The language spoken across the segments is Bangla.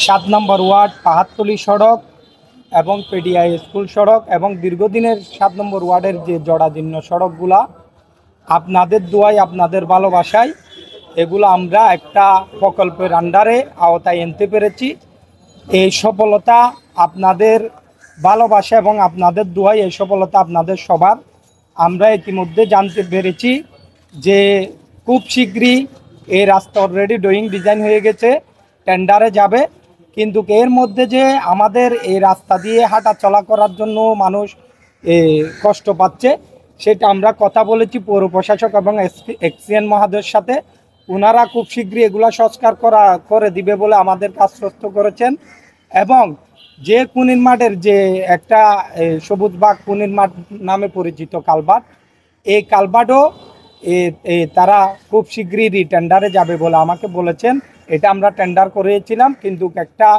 7 নম্বর ওয়ার্ড পাহাড়তলি সড়ক এবং পেডিয়াই স্কুল সড়ক এবং দীর্ঘদিনের 7 নম্বর ওয়ার্ডের যে জরাজীর্ণ সড়কগুলা আপনাদের দোয়ায় আপনাদের ভালোবাসায় এগুলো আমরা একটা প্রকল্পের আন্ডারে আওতায় আনতে পেরেছি। এই সফলতা আপনাদের ভালোবাসা এবং আপনাদের দোয়ায় এই সফলতা আপনাদের সবার। আমরা ইতিমধ্যে জানতে পেরেছি যে খুব শীঘ্রই এই রাস্তা অলরেডি ড্রয়িং ডিজাইন হয়ে গেছে, টেন্ডারে যাবে। কিন্তু এর মধ্যে যে আমাদের এই রাস্তা দিয়ে হাঁটা চলা করার জন্য মানুষ কষ্ট পাচ্ছে, সেটা আমরা কথা বলেছি পৌর প্রশাসক এবং এক্সিএন মহাদয়ের সাথে। ওনারা খুব শীঘ্রই এগুলো সংস্কার করে দিবে বলে আমাদের আশ্বস্ত করেছেন। এবং যে কুনির মাঠের যে একটা সবুজ বাগ কুনির মাঠ নামে পরিচিত কালভার্ট, এই কালভার্টও তারা খুব শীঘ্রই টেন্ডারে যাবে বলে আমাকে বলেছেন। এটা আমরা টেন্ডার করেছিলাম, কিন্তু একটা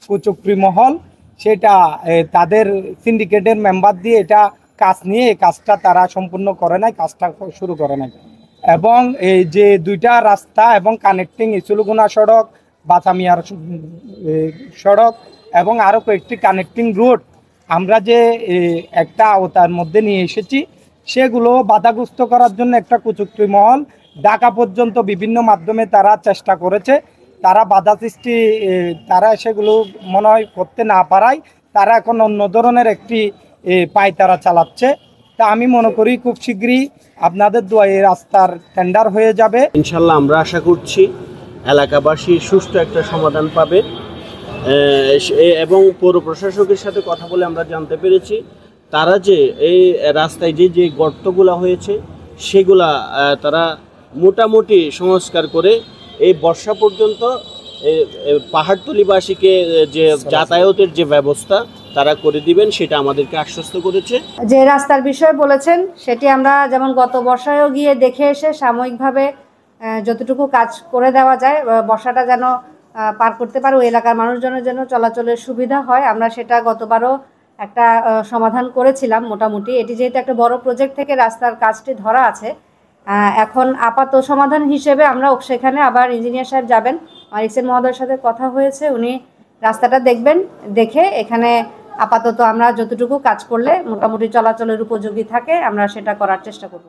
কুচক্রী মহল সেটা তাদের সিন্ডিকেটের মেম্বার দিয়ে এটা কাজ নিয়ে এই কাজটা তারা সম্পূর্ণ করে নাই, কাজটা শুরু করে নাই। এবং এই যে দুইটা রাস্তা এবং কানেক্টিং ইসুলগুনা সড়ক, বাতামিয়ার সড়ক এবং আরও কয়েকটি কানেক্টিং রোড আমরা যে একটা আওতার মধ্যে নিয়ে এসেছি, সেগুলো বাধাগ্রস্ত করার জন্য একটা কুচক্রী মহল ঢাকা পর্যন্ত বিভিন্ন মাধ্যমে তারা চেষ্টা করেছে। তারা বাধা সৃষ্টি তারা সেগুলো মনে হয় করতে না পারায় তারা এখন অন্য ধরনের একটি পায়তারা চালাচ্ছে। তা আমি মনে করি খুব শীঘ্রই আপনাদের দোয়ায় রাস্তার টেন্ডার হয়ে যাবে ইনশাল্লাহ। আমরা আশা করছি এলাকাবাসী সুষ্ঠু একটা সমাধান পাবে। এবং পৌর প্রশাসকের সাথে কথা বলে আমরা জানতে পেরেছি তারা যে এই রাস্তায় যে গর্তগুলা হয়েছে সেগুলা তারা মোটামুটি সংস্কার করে এই বর্ষা পর্যন্ত পাহাড়তলিবাসীকে যে যাতায়াতের যে ব্যবস্থা তারা করে দিবেন, সেটা আমাদেরকে আশ্বস্ত করেছে। যে রাস্তার বিষয়ে বলেছেন সেটি আমরা যেমন গত বর্ষায়ও গিয়ে দেখে এসে সাময়িকভাবে যতটুকু কাজ করে দেওয়া যায়, বর্ষাটা যেন পার করতে পারে, ওই এলাকার মানুষজনের জন্য চলাচলের সুবিধা হয়, আমরা সেটা গতবারও একটা সমাধান করেছিলাম মোটামুটি। এটি যেহেতু একটা বড় প্রজেক্ট থেকে রাস্তার কাজটি ধরা আছে, এখন আপাতত সমাধান হিসেবে আমরা সেখানে আবার ইঞ্জিনিয়ার সাহেব যাবেন, আমার এক্সএন মহোদয়ের সাথে কথা হয়েছে, উনি রাস্তাটা দেখবেন, দেখে এখানে আপাতত আমরা যতটুকু কাজ করলে মোটামুটি চলাচলের উপযোগী থাকে আমরা সেটা করার চেষ্টা করব।